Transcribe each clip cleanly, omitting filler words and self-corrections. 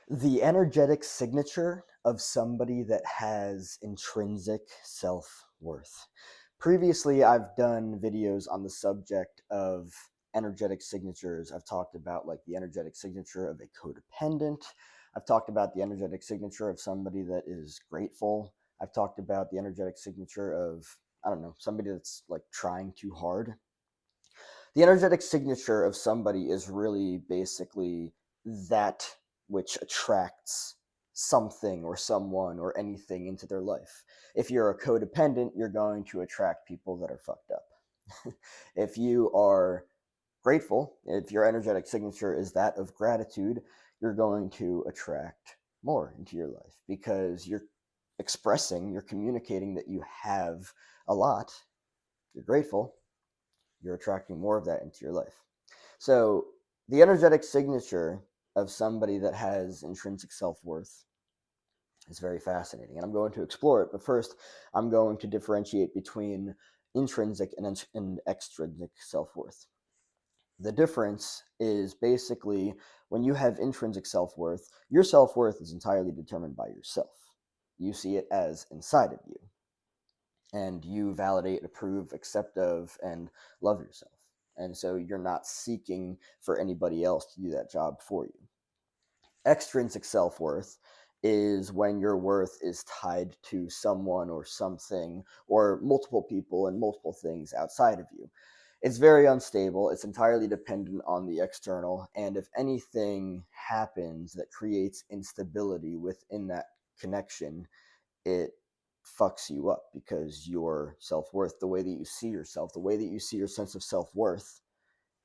The energetic signature of somebody that has intrinsic self-worth. Previously, I've done videos on the subject of energetic signatures. I've talked about like the energetic signature of a codependent. I've talked about the energetic signature of somebody that is grateful. I've talked about the energetic signature of, I don't know, somebody that's like trying too hard. The energetic signature of somebody is really basically that which attracts something or someone or anything into their life. If you're a codependent, you're going to attract people that are fucked up. If you are grateful, if your energetic signature is that of gratitude, you're going to attract more into your life because you're communicating that you have a lot, you're grateful, you're attracting more of that into your life. So, the energetic signature of somebody that has intrinsic self worth is very fascinating. And I'm going to explore it. But first, I'm going to differentiate between intrinsic and extrinsic self worth. The difference is basically when you have intrinsic self worth, your self worth is entirely determined by yourself. You see it as inside of you, and you validate, approve, accept of, and love yourself. And so you're not seeking for anybody else to do that job for you. Extrinsic self worth is when your worth is tied to someone or something or multiple people and multiple things outside of you. It's very unstable. It's entirely dependent on the external. And if anything happens that creates instability within that connection, it fucks you up because your self-worth, the way that you see yourself, the way that you see your sense of self-worth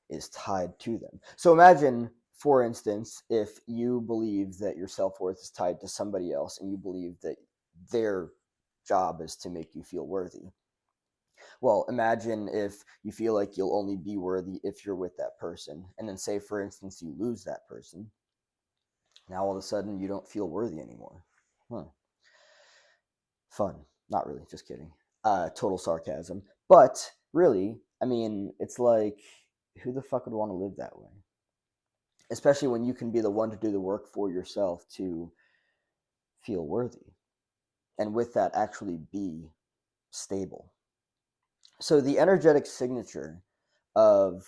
is tied to them. So imagine, for instance, if you believe that your self-worth is tied to somebody else and you believe that their job is to make you feel worthy. Well, imagine if you feel like you'll only be worthy if you're with that person. And then say, for instance, you lose that person. Now all of a sudden you don't feel worthy anymore. Huh. Fun. Not really, just kidding. Total sarcasm. But really, I mean, it's like, who the fuck would want to live that way? Especially when you can be the one to do the work for yourself to feel worthy. And with that, actually be stable. So the energetic signature of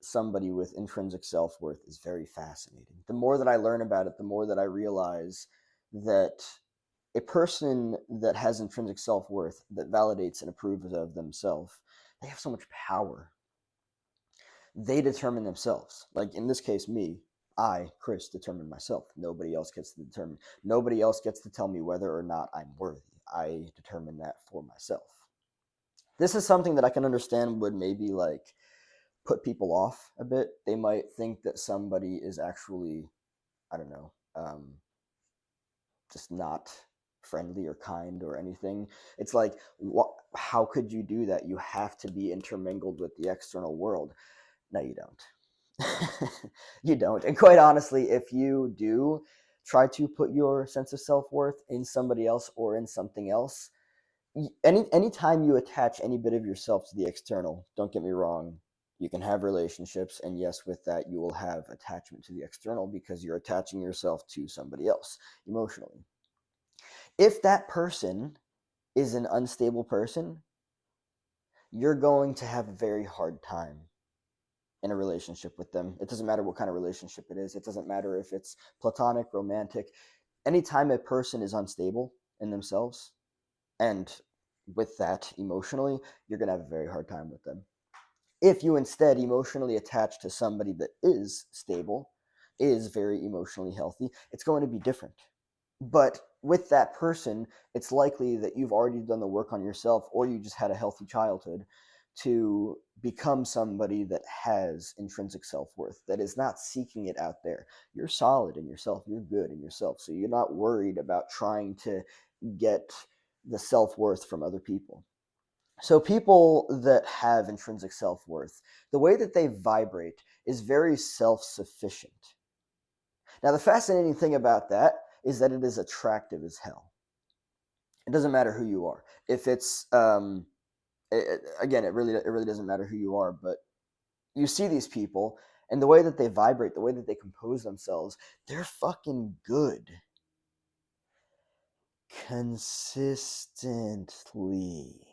somebody with intrinsic self-worth is very fascinating. The more that I learn about it, the more that I realize that a person that has intrinsic self-worth, that validates and approves of themselves, they have so much power. They determine themselves. Like in this case, me, I, Chris, determine myself. Nobody else gets to determine. Nobody else gets to tell me whether or not I'm worthy. I determine that for myself. This is something that I can understand would maybe like put people off a bit. They might think that somebody is actually, I don't know, just not friendly or kind or anything. It's like, how could you do that? You have to be intermingled with the external world. No, you don't. You don't. And quite honestly, if you do try to put your sense of self-worth in somebody else or in something else, anytime you attach any bit of yourself to the external, don't get me wrong, you can have relationships, and yes, with that you will have attachment to the external because you're attaching yourself to somebody else emotionally. If that person is an unstable person, you're going to have a very hard time in a relationship with them. It doesn't matter what kind of relationship it is. It doesn't matter if it's platonic, romantic. Anytime a person is unstable in themselves, and with that emotionally, you're going to have a very hard time with them. If you instead emotionally attach to somebody that is stable, is very emotionally healthy, it's going to be different. But with that person, it's likely that you've already done the work on yourself, or you just had a healthy childhood to become somebody that has intrinsic self-worth, that is not seeking it out there. You're solid in yourself, you're good in yourself, so you're not worried about trying to get the self-worth from other people. So people that have intrinsic self-worth, the way that they vibrate is very self-sufficient. Now, the fascinating thing about that is that it is attractive as hell. It doesn't matter who you are. If it's again, it really doesn't matter who you are, but you see these people And the way that they vibrate, the way that they compose themselves, they're fucking good. Consistently.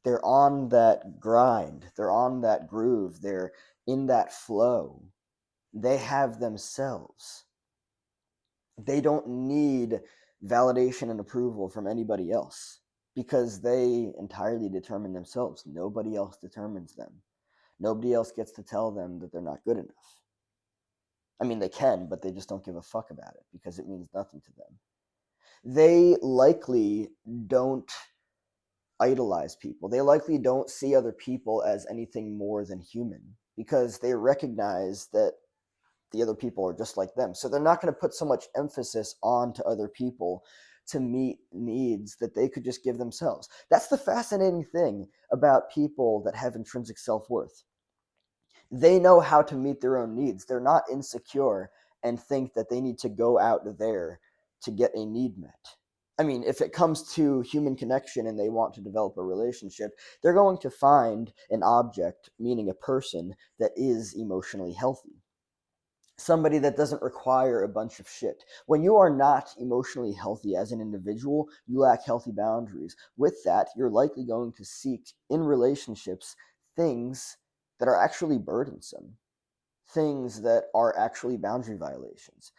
They're on that grind. They're on that groove. They're in that flow. They have themselves. They don't need validation and approval from anybody else because they entirely determine themselves. Nobody else determines them. Nobody else gets to tell them that they're not good enough. I mean, they can, but they just don't give a fuck about it because it means nothing to them. They likely don't idolize people. They likely don't see other people as anything more than human because they recognize that the other people are just like them. So they're not going to put so much emphasis on to other people to meet needs that they could just give themselves. That's the fascinating thing about people that have intrinsic self-worth. They know how to meet their own needs. They're not insecure and think that they need to go out there to get a need met. I mean, if it comes to human connection and they want to develop a relationship, they're going to find an object, meaning a person, that is emotionally healthy. Somebody that doesn't require a bunch of shit. When you are not emotionally healthy as an individual, you lack healthy boundaries. With that, you're likely going to seek in relationships things that are actually burdensome, things that are actually boundary violations.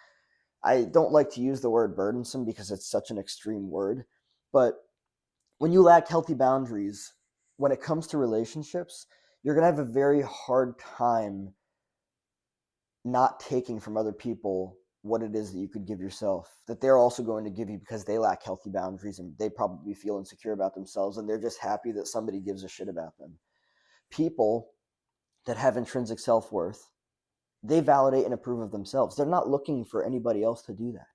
I don't like to use the word burdensome because it's such an extreme word, but when you lack healthy boundaries, when it comes to relationships, you're going to have a very hard time not taking from other people what it is that you could give yourself, that they're also going to give you because they lack healthy boundaries and they probably feel insecure about themselves and they're just happy that somebody gives a shit about them. People that have intrinsic self-worth, they validate and approve of themselves. They're not looking for anybody else to do that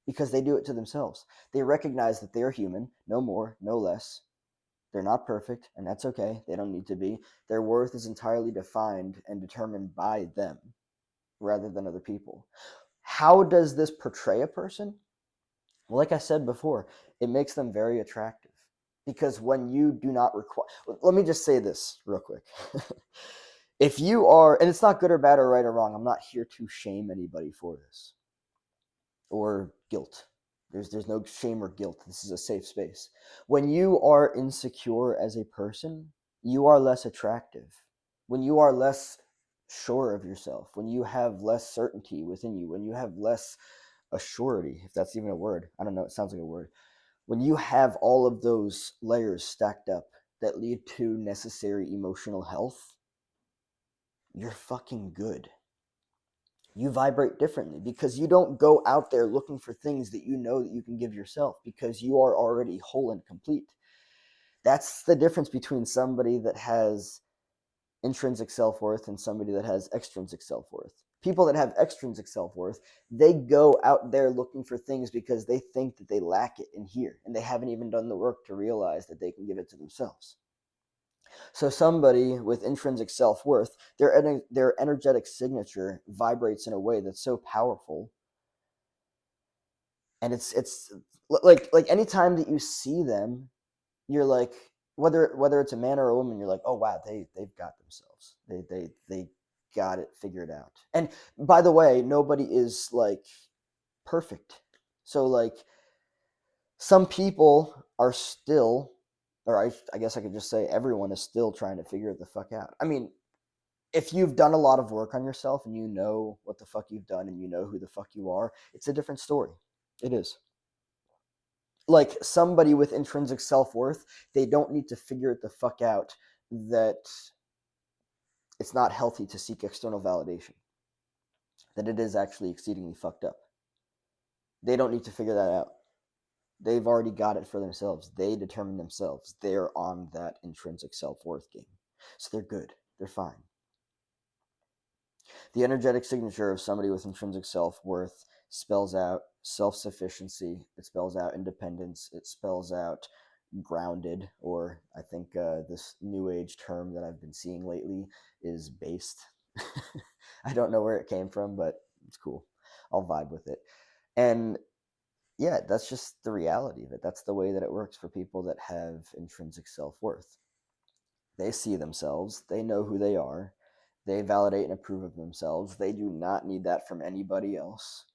because they do it to themselves. They recognize that they're human, no more, no less. They're not perfect, and that's okay. They don't need to be. Their worth is entirely defined and determined by them rather than other people. How does this portray a person? Well, like I said before, it makes them very attractive. Because when you do not require, let me just say this real quick. If you are, and it's not good or bad or right or wrong, I'm not here to shame anybody for this or guilt. There's no shame or guilt. This is a safe space. When you are insecure as a person, you are less attractive. When you are less sure of yourself, when you have less certainty within you, when you have less assurity, if that's even a word. I don't know, it sounds like a word. When you have all of those layers stacked up that lead to necessary emotional health, you're fucking good. You vibrate differently because you don't go out there looking for things that you know that you can give yourself because you are already whole and complete. That's the difference between somebody that has intrinsic self-worth and somebody that has extrinsic self-worth. People that have extrinsic self-worth, they go out there looking for things because they think that they lack it in here and they haven't even done the work to realize that they can give it to themselves. So somebody with intrinsic self-worth, their energetic signature vibrates in a way that's so powerful, and it's like anytime that you see them, you're like, whether it's a man or a woman, you're like, oh wow, they've got themselves. They got it figured out. And by the way, nobody is like perfect. So like some people are still, or I guess I could just say everyone is still trying to figure the fuck out. I mean, if you've done a lot of work on yourself and you know what the fuck you've done and you know who the fuck you are, it's a different story. It is. Like somebody with intrinsic self-worth, they don't need to figure it the fuck out that it's not healthy to seek external validation, that it is actually exceedingly fucked up. They don't need to figure that out. They've already got it for themselves. They determine themselves. They're on that intrinsic self-worth game. So they're good. They're fine. The energetic signature of somebody with intrinsic self-worth spells out self-sufficiency. It spells out independence. It spells out grounded, or I think this new age term that I've been seeing lately is based. I don't know where it came from, but it's cool. I'll vibe with it. And yeah, that's just the reality of it. That's the way that it works for people that have intrinsic self-worth. They see themselves, they know who they are, They validate and approve of themselves. They do not need that from anybody else.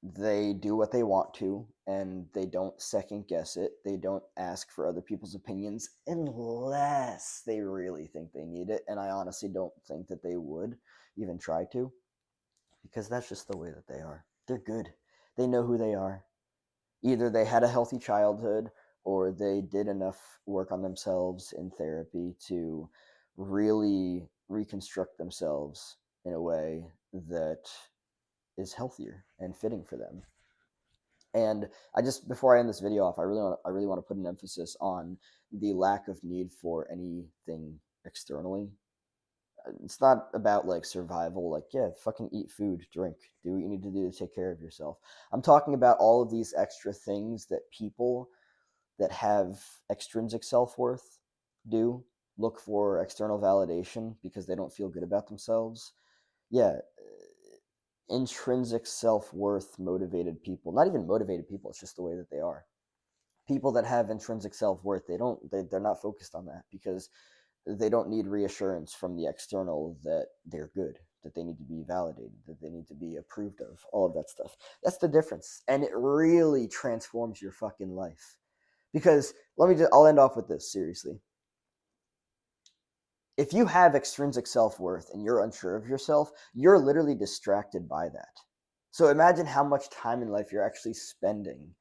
They do what they want to, and they don't second guess it. They don't ask for other people's opinions unless they really think they need it. And I honestly don't think that they would even try to, because that's just the way that they are. They're good. They know who they are. Either they had a healthy childhood or they did enough work on themselves in therapy to really reconstruct themselves in a way that is healthier and fitting for them. And I just, before I end this video off, I really want to put an emphasis on the lack of need for anything externally. It's not about like survival, like, yeah, fucking eat food, drink, do what you need to do to take care of yourself. I'm talking about all of these extra things that people that have extrinsic self-worth do, look for external validation because they don't feel good about themselves. Yeah, intrinsic self-worth motivated people, not even motivated people, it's just the way that they are. People that have intrinsic self-worth, they're not focused on that because they don't need reassurance from the external that they're good, that they need to be validated, that they need to be approved of, all of that stuff. That's the difference, and it really transforms your fucking life. Because I'll end off with this, seriously. If you have extrinsic self-worth and you're unsure of yourself, you're literally distracted by that. So imagine how much time in life you're actually spending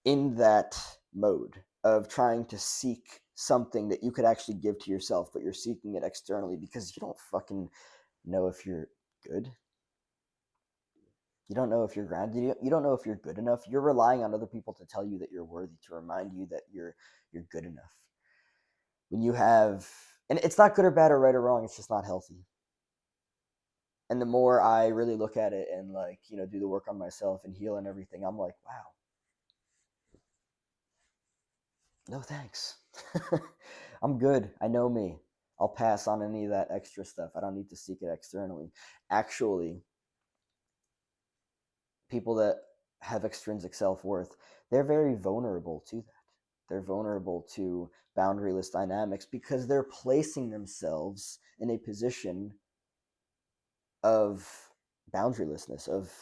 in that mode of trying to seek something that you could actually give to yourself, but you're seeking it externally because you don't fucking know if you're good. You don't know if you're grounded. You don't know if you're good enough. You're relying on other people to tell you that you're worthy, to remind you that you're good enough. When you have, and it's not good or bad or right or wrong, it's just not healthy. And the more I really look at it and, like, do the work on myself and heal and everything, I'm like, wow, no thanks. I'm good. I know me. I'll pass on any of that extra stuff. I don't need to seek it externally. Actually, people that have extrinsic self-worth, they're very vulnerable to that. They're vulnerable to boundaryless dynamics because they're placing themselves in a position of boundarylessness, of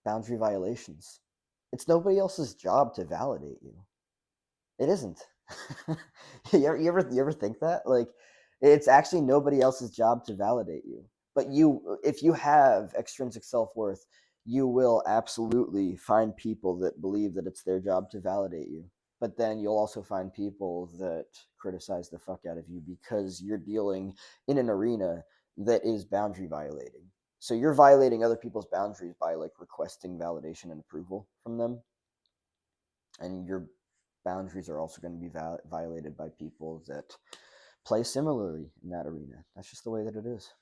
boundary violations. It's nobody else's job to validate you. It isn't. You ever think that? Like, it's actually nobody else's job to validate you. But if you have extrinsic self-worth, you will absolutely find people that believe that it's their job to validate you. But then you'll also find people that criticize the fuck out of you because you're dealing in an arena that is boundary violating. So you're violating other people's boundaries by, like, requesting validation and approval from them, and your boundaries are also going to be violated by people that play similarly in that arena. That's just the way that it is.